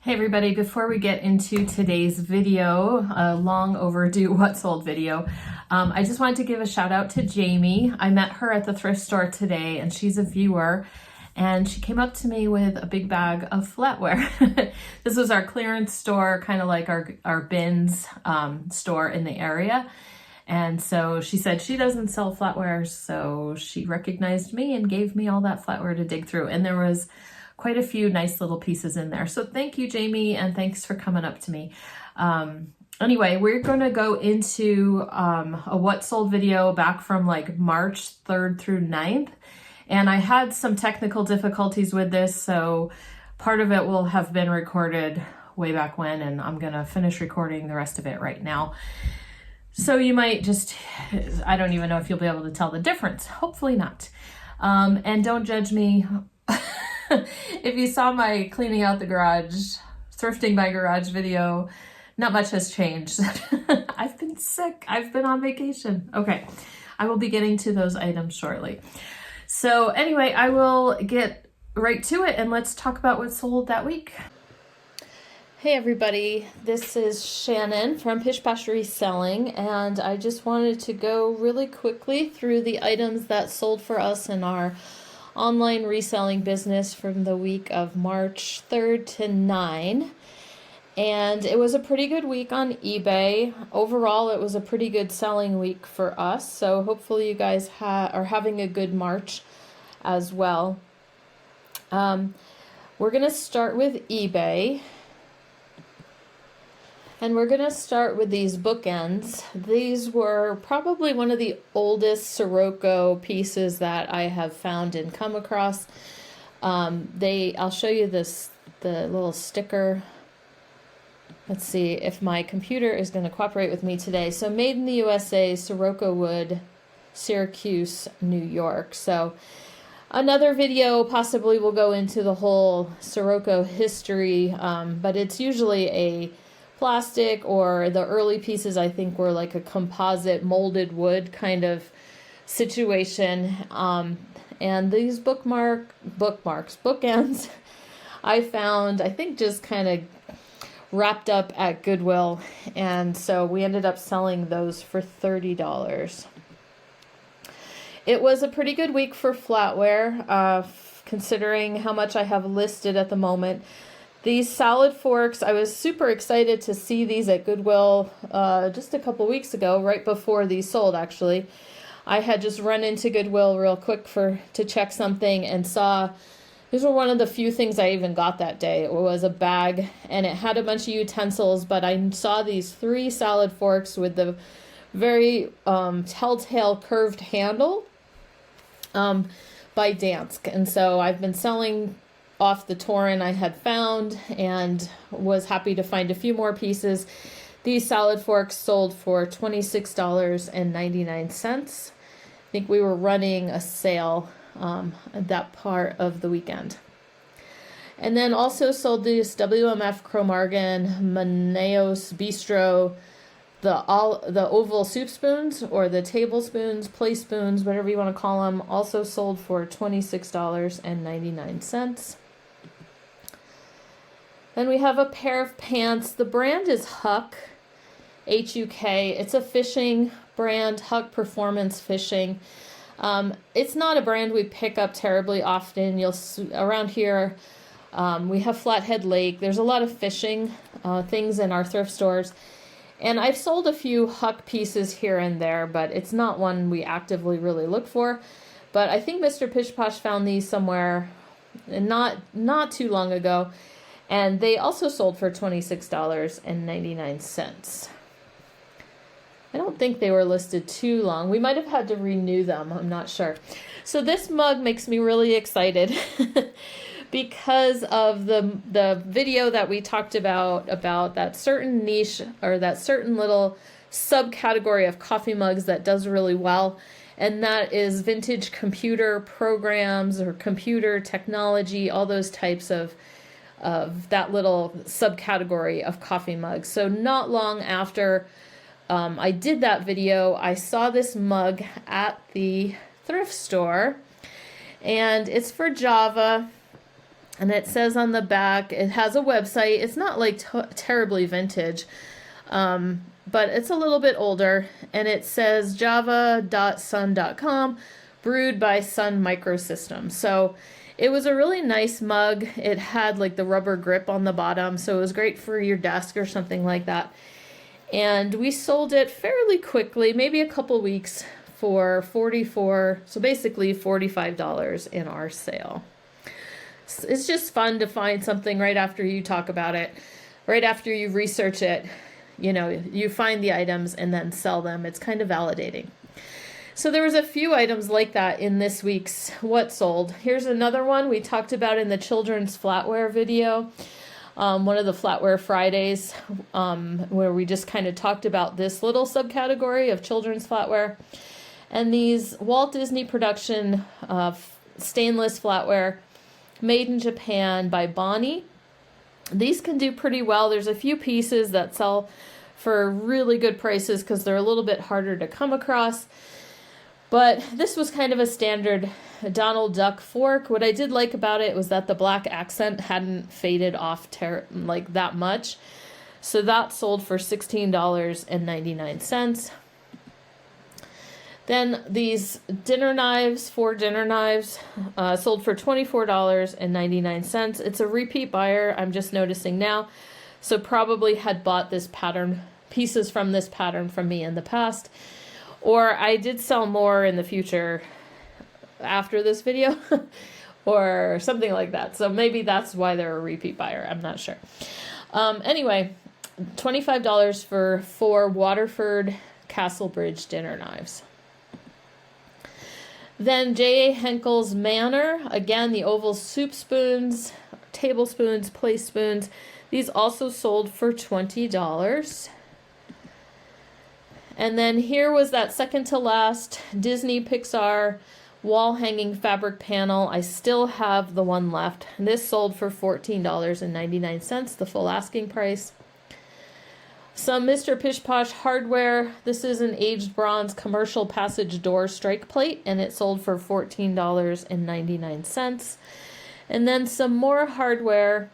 Hey everybody, before we get into today's video, a long overdue what sold video, I just wanted to give a shout out to Jamie. I met her at the thrift store today and she's a viewer and she came up to me with a big bag of flatware. This was our clearance store, kind of like our bins store in the area. And so she said she doesn't sell flatware, so she recognized me and gave me all that flatware to dig through. And there was quite a few nice little pieces in there. So thank you, Jamie, and thanks for coming up to me. Anyway, we're going to go into a what sold video back from like March 3rd through 9th. And I had some technical difficulties with this, so part of it will have been recorded way back when, and I'm going to finish recording the rest of it right now. So you might just, I don't even know if you'll be able to tell the difference. Hopefully not. And don't judge me. If you saw my cleaning out the garage, thrifting my garage video, not much has changed. I've been sick. I've been on vacation. Okay, I will be getting to those items shortly. So anyway, I will get right to it and let's talk about what sold that week. Hey everybody, this is Shannon from Pish Posh Reselling, and I just wanted to go really quickly through the items that sold for us in our online reselling business from the week of March 3rd to 9. And it was a pretty good week on eBay. Overall, it was a pretty good selling week for us. So hopefully you guys are having a good March as well. We're going to start with eBay. And we're going to start with these bookends. These were probably one of the oldest Sirocco pieces that I have found and come across. I'll show you the little sticker. Let's see if my computer is going to cooperate with me today. So made in the USA, Sirocco wood, Syracuse, New York. So another video possibly will go into the whole Sirocco history, but it's usually a plastic, or the early pieces I think were like a composite molded wood kind of situation. And these bookends I found, I think, just kind of wrapped up at Goodwill, and so we ended up selling those for $30. It was a pretty good week for flatware, considering how much I have listed at the moment. These salad forks, I was super excited to see these at Goodwill just a couple weeks ago, right before these sold actually. I had just run into Goodwill real quick to check something and saw, these were one of the few things I even got that day. It was a bag and it had a bunch of utensils, but I saw these 3 salad forks with the very telltale curved handle by Dansk. And so I've been selling off the torrent I had found and was happy to find a few more pieces. These salad forks sold for $26.99. I think we were running a sale at that part of the weekend. And then also sold these WMF Cromargan Maneos Bistro, the oval soup spoons, or the tablespoons, play spoons, whatever you want to call them, also sold for $26.99. Then we have a pair of pants. The brand is Huck, H-U-K. It's a fishing brand, Huck Performance Fishing. It's not a brand we pick up terribly often. Around here, we have Flathead Lake. There's a lot of fishing things in our thrift stores. And I've sold a few Huck pieces here and there, but it's not one we actively really look for. But I think Mr. Pish Posh found these somewhere not too long ago. And they also sold for $26.99. I don't think they were listed too long. We might have had to renew them. I'm not sure. So this mug makes me really excited because of the video that we talked about that certain niche, or that certain little subcategory of coffee mugs that does really well. And that is vintage computer programs or computer technology, all those types of that little subcategory of coffee mugs. So not long after I did that video, I saw this mug at the thrift store, and it's for Java. And it says on the back, it has a website. It's not like terribly vintage, but it's a little bit older. And it says java.sun.com, brewed by Sun Microsystems. So it was a really nice mug. It had like the rubber grip on the bottom, so it was great for your desk or something like that. And we sold it fairly quickly, maybe a couple weeks, for so basically $45 in our sale. It's just fun to find something right after you talk about it, right after you research it, you know, you find the items and then sell them. It's kind of validating. So there was a few items like that in this week's What Sold. Here's another one we talked about in the children's flatware video, one of the Flatware Fridays, where we just kind of talked about this little subcategory of children's flatware. And these Walt Disney production stainless flatware made in Japan by Bonnie. These can do pretty well. There's a few pieces that sell for really good prices because they're a little bit harder to come across. But this was kind of a standard Donald Duck fork. What I did like about it was that the black accent hadn't faded off like that much. So that sold for $16.99. Then these dinner knives, 4 dinner knives, sold for $24.99. It's a repeat buyer, I'm just noticing now. So probably had bought this pattern, pieces from this pattern from me in the past. Or I did sell more in the future after this video or something like that. So maybe that's why they're a repeat buyer. I'm not sure. Anyway, $25 for 4 Waterford Castlebridge dinner knives. Then J.A. Henkel's Manor, again, the oval soup spoons, tablespoons, place spoons. These also sold for $20. And then here was that second to last Disney Pixar wall hanging fabric panel. I still have the one left. This sold for $14.99, the full asking price. Some Mr. Pish Posh hardware. This is an aged bronze commercial passage door strike plate, and it sold for $14.99. And then some more hardware.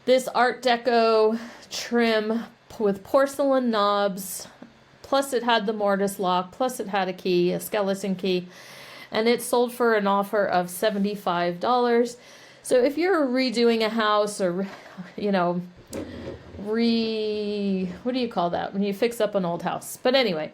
This Art Deco trim with porcelain knobs, plus it had the mortise lock, plus it had a key, a skeleton key, and it sold for an offer of $75. So if you're redoing a house or, you know, what do you call that when you fix up an old house? But anyway,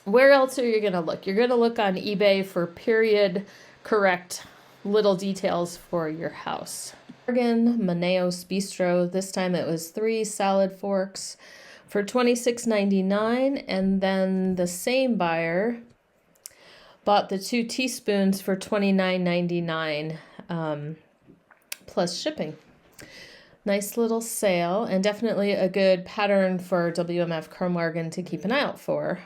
where else are you going to look? You're going to look on eBay for period correct little details for your house. Morgan Maneos Bistro, this time it was 3 salad forks for $26.99, and then the same buyer bought the 2 teaspoons for $29.99 plus shipping. Nice little sale, and definitely a good pattern for WMF Cromorgan to keep an eye out for.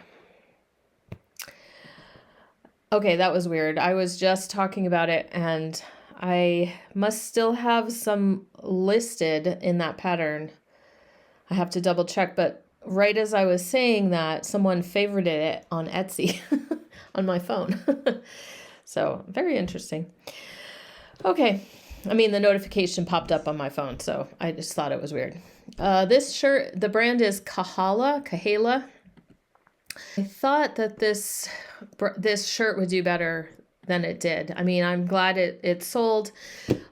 Okay, that was weird. I was just talking about it, and I must still have some listed in that pattern. I have to double check, but right as I was saying that, someone favorited it on Etsy on my phone. So, very interesting. Okay. I mean, the notification popped up on my phone, so I just thought it was weird. This shirt, the brand is Kahala. I thought that this shirt would do better than it did. I mean, I'm glad it sold.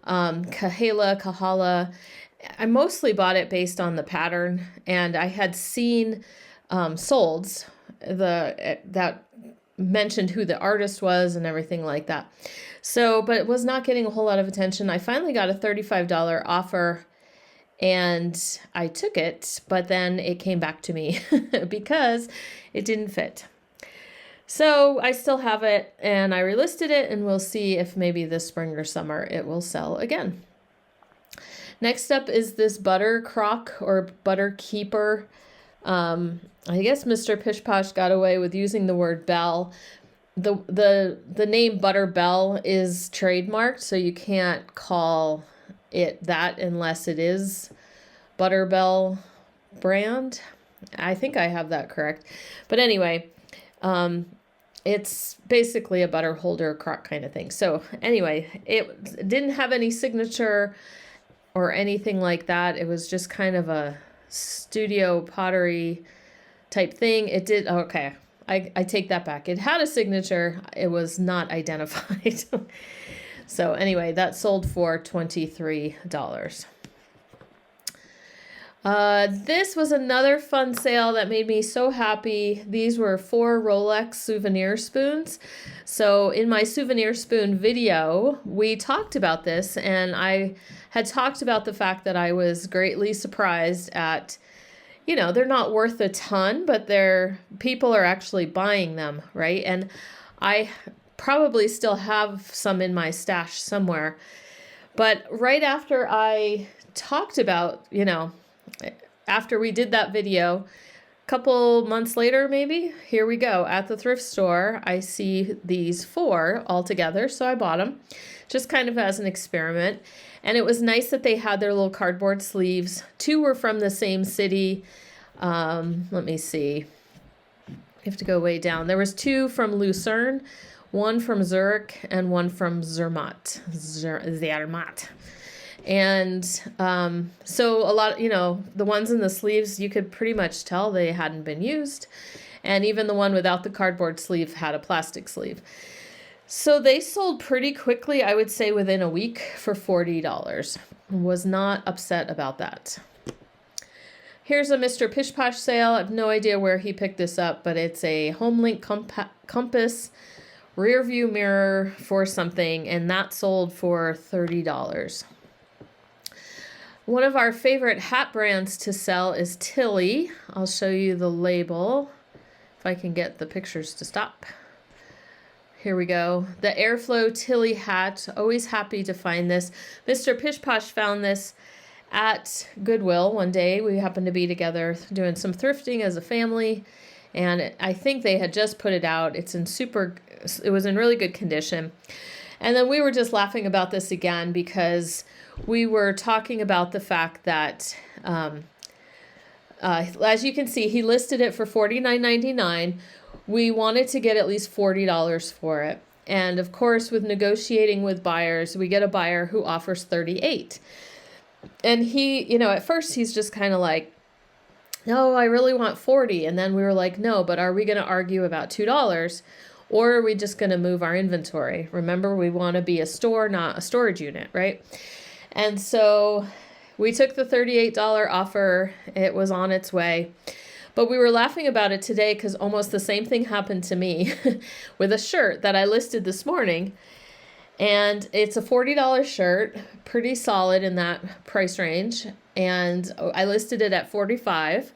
Kahala. I mostly bought it based on the pattern, and I had seen solds that mentioned who the artist was and everything like that. So, but it was not getting a whole lot of attention. I finally got a $35 offer, and I took it, but then it came back to me because it didn't fit. So I still have it, and I relisted it, and we'll see if maybe this spring or summer it will sell again. Next up is this butter crock or butter keeper. I guess Mr. Pish Posh got away with using the word bell. The name Butter Bell is trademarked, so you can't call it that unless it is Butter Bell brand. I think I have that correct. But anyway, it's basically a butter holder crock kind of thing. So anyway, it didn't have any signature or anything like that. It was just kind of a studio pottery type thing. It did, okay, I take that back. It had a signature. It was not identified. So anyway, that sold for $23. This was another fun sale that made me so happy. These were 4 Rolex souvenir spoons. So in my souvenir spoon video, we talked about this, and I had talked about the fact that I was greatly surprised at, you know, they're not worth a ton, but people are actually buying them, right? And I probably still have some in my stash somewhere. But right after I talked about, you know, after we did that video, a couple months later, maybe, here we go. At the thrift store, I see these 4 all together, so I bought them just kind of as an experiment. And it was nice that they had their little cardboard sleeves. 2 were from the same city. Let me see. You have to go way down. There was 2 from Lucerne, 1 from Zurich, and 1 from Zermatt. Zermatt. And so a lot, you know, the ones in the sleeves, you could pretty much tell they hadn't been used. And even the one without the cardboard sleeve had a plastic sleeve. So they sold pretty quickly, I would say within a week, for $40. Was not upset about that. Here's a Mr. Pish Posh sale. I have no idea where he picked this up, but it's a HomeLink compass rear view mirror for something, and that sold for $30. One of our favorite hat brands to sell is Tilly. I'll show you the label if I can get the pictures to stop. Here we go. The Airflow Tilly hat. Always happy to find this. Mr. Pish Posh found this at Goodwill one day. We happened to be together doing some thrifting as a family, and I think they had just put it out. It was in really good condition. And then we were just laughing about this again because we were talking about the fact that, as you can see, he listed it for $49.99. We wanted to get at least $40 for it. And of course, with negotiating with buyers, we get a buyer who offers $38. And he, you know, at first he's just kind of like, no, I really want $40. And then we were like, no, but are we going to argue about $2? Or are we just going to move our inventory? Remember, we want to be a store, not a storage unit, right? And so we took the $38 offer. It was on its way. But we were laughing about it today because almost the same thing happened to me with a shirt that I listed this morning. And it's a $40 shirt, pretty solid in that price range. And I listed it at $45.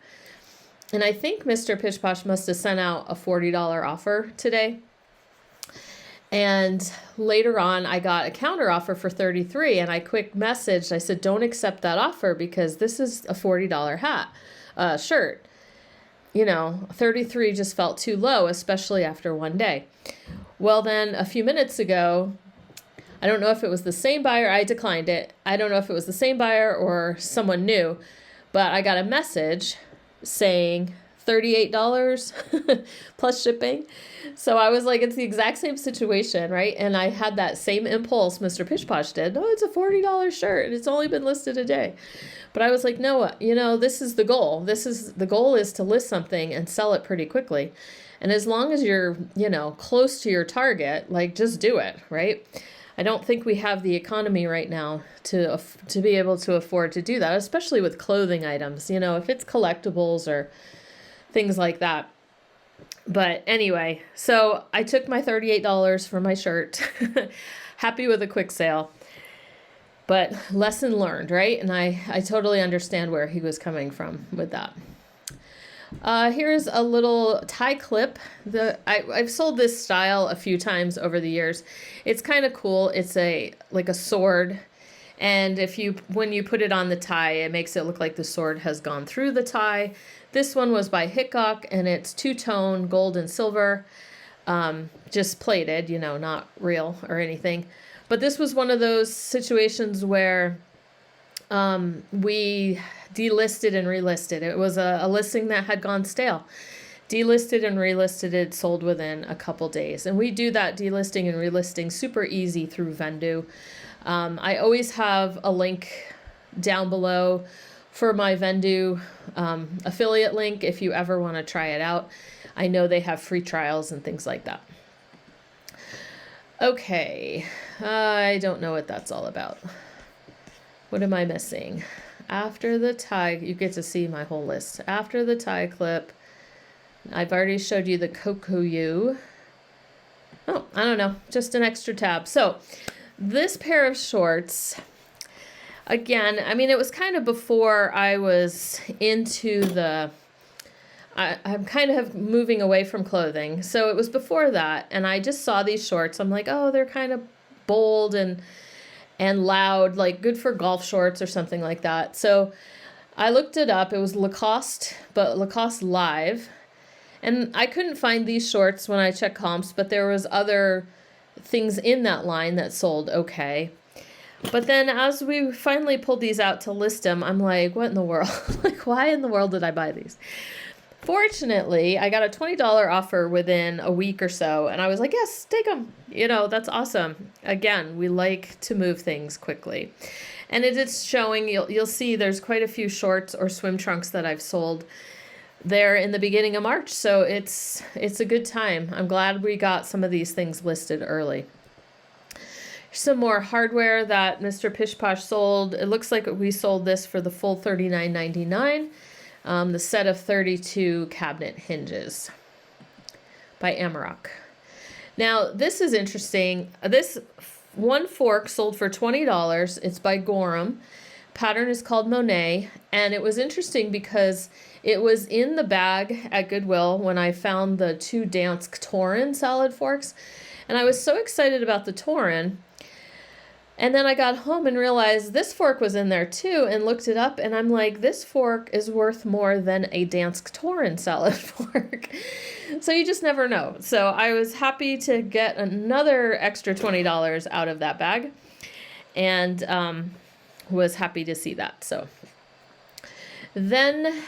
And I think Mr. Pish Posh must have sent out a $40 offer today. And later on, I got a counter offer for $33. And I quick messaged, I said, don't accept that offer because this is a $40 shirt. You know, $33 just felt too low, especially after one day. Well, then a few minutes ago, I don't know if it was the same buyer. I declined it. I don't know if it was the same buyer or someone new, but I got a message saying $38 plus shipping. So I was like, it's the exact same situation, right? And I had that same impulse Mr. Pish Posh did. Oh, it's a $40 shirt and it's only been listed a day. But I was like, no, you know, this is the goal. The goal is to list something and sell it pretty quickly. And as long as you're, you know, close to your target, like just do it, right? I don't think we have the economy right now to be able to afford to do that, especially with clothing items, you know, if it's collectibles or things like that. But anyway, so I took my $38 for my shirt. Happy with a quick sale. But lesson learned, right? And I totally understand where he was coming from with that. Here's a little tie clip. I've sold this style a few times over the years. It's kind of cool. It's like a sword. And when you put it on the tie, it makes it look like the sword has gone through the tie. This one was by Hickok, and it's two-tone gold and silver, just plated, you know, not real or anything. But this was one of those situations where we delisted and relisted. It was a listing that had gone stale. delisted and relisted it, sold within a couple days. And we do that delisting and relisting super easy through Vendoo. I always have a link down below for my Vendoo affiliate link if you ever want to try it out. I know they have free trials and things like that. Okay, I don't know what that's all about. What am I missing? After the tie, you get to see my whole list. After the tie clip, I've already showed you the Kokoyu. Oh, I don't know, just an extra tab. So this pair of shorts, again, I mean, it was kind of before I was into the, I'm kind of moving away from clothing. So it was before that. And I just saw these shorts. I'm like, oh, they're kind of bold and loud, like good for golf shorts or something like that. So I looked it up. It was Lacoste, but Lacoste Live. And I couldn't find these shorts when I checked comps, but there was other things in that line that sold okay. But then as we finally pulled these out to list them, I'm like, what in the world? Like, why in the world did I buy these? Fortunately, I got a $20 offer within a week or so, and I was like, yes, take them. You know, that's awesome. Again, we like to move things quickly. And it is showing, you'll see there's quite a few shorts or swim trunks that I've sold there in the beginning of March, so it's a good time. I'm glad we got some of these things listed early. Some more hardware that Mr. Pish Posh sold. It looks like we sold this for the full $39.99. The set of 32 cabinet hinges by Amarok. Now, this is interesting. This one fork sold for $20. It's by Gorham. Pattern is called Monet. And it was interesting because it was in the bag at Goodwill when I found the two Dansk Torin salad forks. And I was so excited about the Torin. And then I got home and realized this fork was in there too and looked it up. And I'm like, this fork is worth more than a Dansk Torin salad fork. So you just never know. So I was happy to get another extra $20 out of that bag. And was happy to see that. So then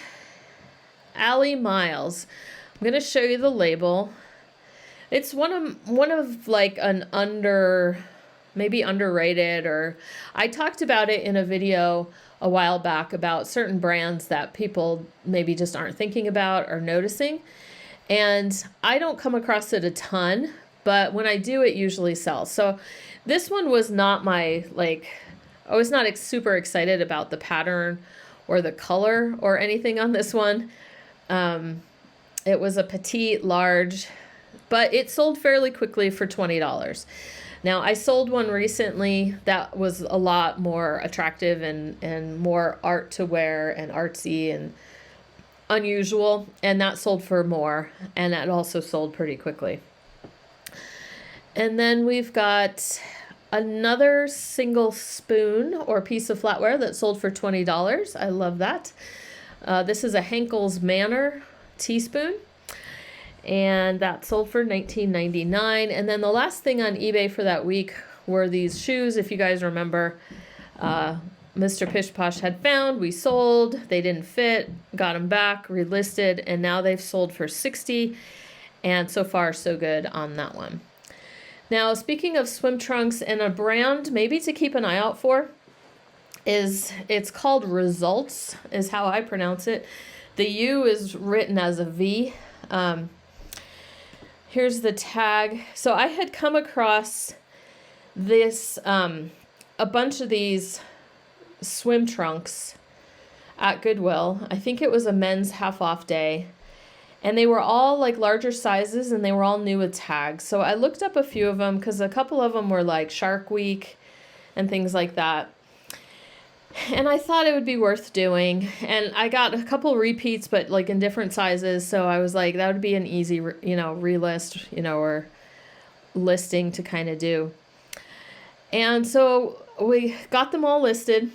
Allie Miles. I'm going to show you the label. It's one of like an maybe underrated, or I talked about it in a video a while back about certain brands that people maybe just aren't thinking about or noticing. And I don't come across it a ton, but when I do, it usually sells. So this one was not my, like, I was not super excited about the pattern or the color or anything on this one. It was a petite, large, but it sold fairly quickly for $20. Now, I sold one recently that was a lot more attractive and more art to wear and artsy and unusual, and that sold for more, and that also sold pretty quickly. And then we've got another single spoon or piece of flatware that sold for $20. I love that. This is a Henkel's Manor teaspoon. And that sold for $19.99. And then the last thing on eBay for that week were these shoes. If you guys remember, Mr. Pish Posh had found, we sold, they didn't fit, got them back, relisted, and now they've sold for $60. And so far, so good on that one. Now, speaking of swim trunks, and a brand maybe to keep an eye out for, it's called Results, is how I pronounce it. The U is written as a V. Here's the tag. So I had come across this, a bunch of these swim trunks at Goodwill. I think it was a men's half off day. And they were all like larger sizes and they were all new with tags. So I looked up a few of them because a couple of them were like Shark Week and things like that. And I thought it would be worth doing. And I got a couple repeats, but like in different sizes. So I was like, that would be an easy, relist, or listing to kind of do. And so we got them all listed.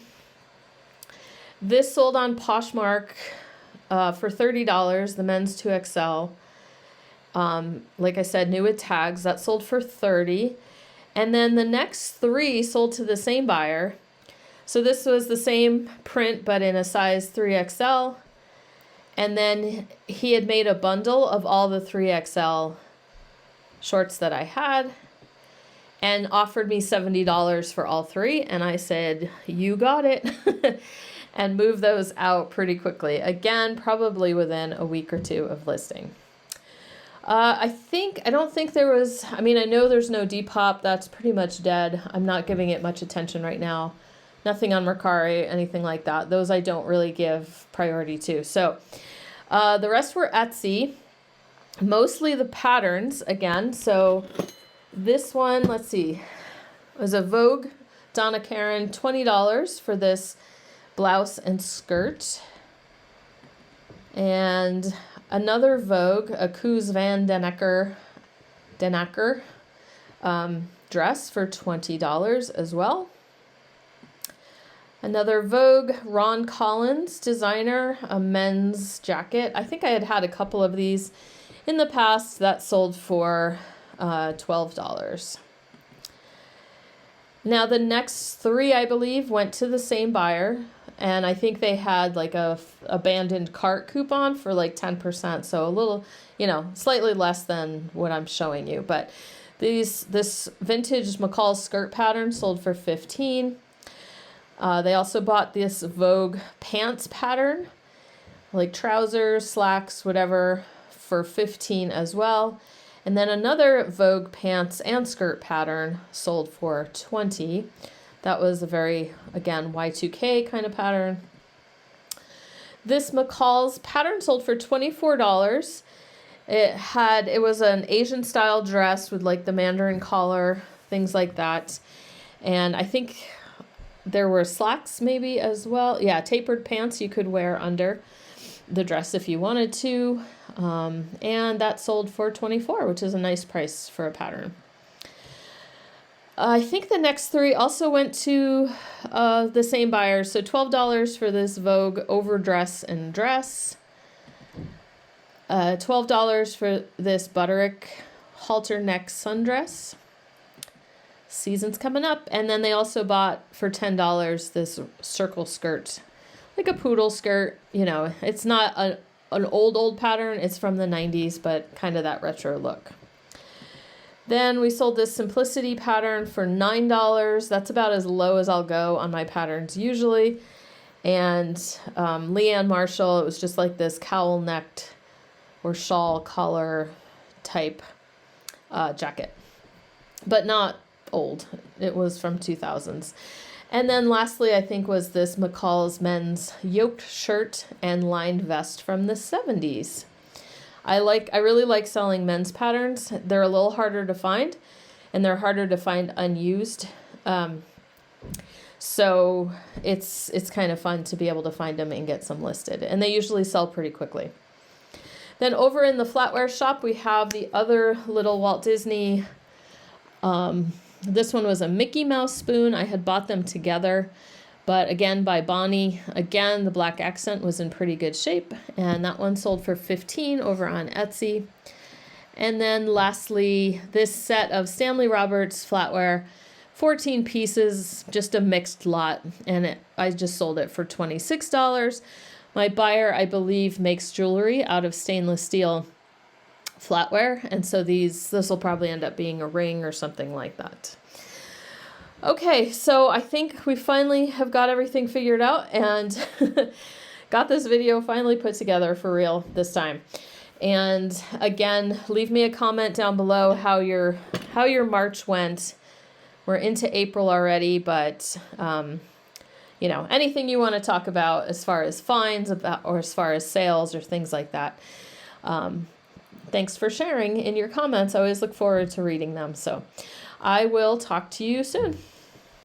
This sold on Poshmark for $30, the men's 2XL. Like I said, new with tags. That sold for $30. And then the next three sold to the same buyer. So this was the same print, but in a size 3XL. And then he had made a bundle of all the 3XL shorts that I had and offered me $70 for all three. And I said, you got it. And moved those out pretty quickly. Again, probably within a week or two of listing. I don't think there was, I know there's no Depop. That's pretty much dead. I'm not giving it much attention right now. Nothing on Mercari, anything like that. Those I don't really give priority to. So the rest were Etsy. Mostly the patterns again. So this one, let's see, was a Vogue Donna Karan, $20 for this blouse and skirt. And another Vogue, a Koos van den Akker dress for $20 as well. Another Vogue Ron Collins designer, a men's jacket. I think I had a couple of these in the past that sold for $12. Now the next three, I believe, went to the same buyer. And I think they had like a abandoned cart coupon for like 10%. So a little, slightly less than what I'm showing you. But this vintage McCall skirt pattern sold for $15. They also bought this Vogue pants pattern, like trousers, slacks, whatever, for $15 as well. And then another Vogue pants and skirt pattern sold for $20. That was a very, again, Y2K kind of pattern. This McCall's pattern sold for $24. It was an Asian style dress with like the Mandarin collar, things like that. And I think there were slacks maybe as well. Yeah, tapered pants you could wear under the dress if you wanted to. And that sold for $24, which is a nice price for a pattern. I think the next three also went to the same buyers. So $12 for this Vogue overdress and dress. $12 for this Butterick halter neck sundress. Season's coming up. And then they also bought for $10 this circle skirt, like a poodle skirt. It's not an old pattern. It's from the 90s, but kind of that retro look. Then we sold this Simplicity pattern for $9. That's about as low as I'll go on my patterns usually. And Leanne Marshall, it was just like this cowl-necked or shawl collar type jacket. But not old. It was from 2000s. And then lastly, I think was this McCall's men's yoked shirt and lined vest from the 70s. I really like selling men's patterns. They're a little harder to find, and they're harder to find unused. So it's kind of fun to be able to find them and get some listed, and they usually sell pretty quickly. Then over in the Flatware shop, we have the other little Walt Disney. This one was a Mickey Mouse spoon. I had bought them together. But again, by Bonnie, again, the black accent was in pretty good shape. And that one sold for $15 over on Etsy. And then lastly, this set of Stanley Roberts Flatware, 14 pieces, just a mixed lot. And I just sold it for $26. My buyer, I believe, makes jewelry out of stainless steel flatware. And so this will probably end up being a ring or something like that. Okay, so I think we finally have got everything figured out and got this video finally put together for real this time. And again, leave me a comment down below how your March went. We're into April already, but anything you want to talk about as far as finds or as far as sales or things like that. Thanks for sharing in your comments. I always look forward to reading them. So I will talk to you soon.